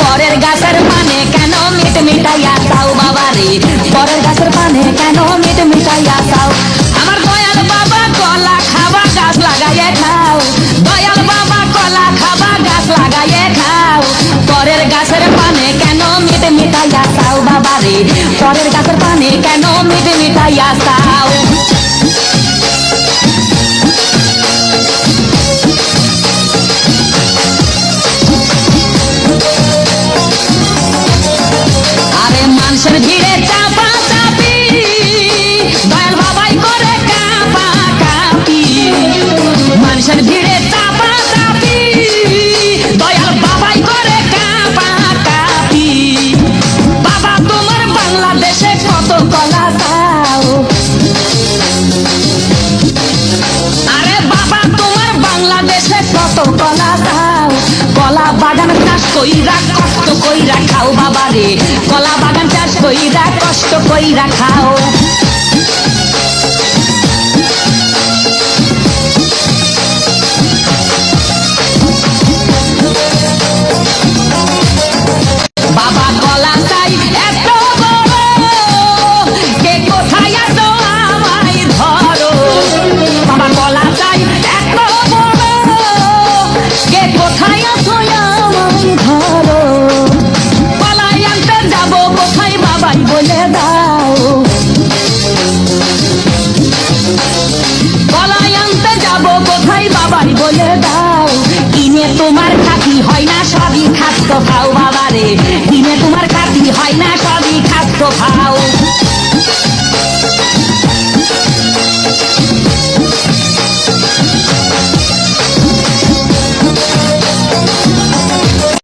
পরের গাছের পানে কেন মিট মিটাইয়া চাও বাবা রে, পরের গাছের পানে কেন মিট মিটাইয়া চাও। আমার দয়াল বাবা কলা খাবা গাছ লাগাইয়ে খাও, দয়াল বাবা কলা খাবা গাছ লাগাইয়ে খাও। পরের গাছের পানে কেন মিট মিটাইয়া চাও বাবা রে, পরের গাছের পানে কেন মিট মিটাইয়া চাও। মানুষের ভিড়ে চাপা চাপি, দয়াল বাবাই করে কাপা কাপি। মানুষের ভিড়ে চাপা চাপি, দয়াল বাবাই করে কাপা কাপি। বাবা তোমার বাংলাদেশে কত কলা চাও, আরে বাবা তোমার বাংলাদেশে কত কলা চাও। কলা বাগান চাষ কইরা কষ্ট কইরা খাও বাবা রে, কলা বাগান চাষ কইরা কষ্ট কইরা খাও। বাবা কলা চাই এত বড়, কে কোথায় আছো আমায় ধরো। বাবা কলা চাই এত বড়, কে কোথায় আছো আমায় ধরো। কলাই আনতে যাবো কোথায় বাবাই বলে দাও, কলাই আনতে যাবো কোথায় বাবাই বলে দাও। কিনে তোমার খাতি হয় না সবই খাদ্য খাও বাবা রে, কিনে তোমার খাতি হয় না সবই খাদ্য খাও।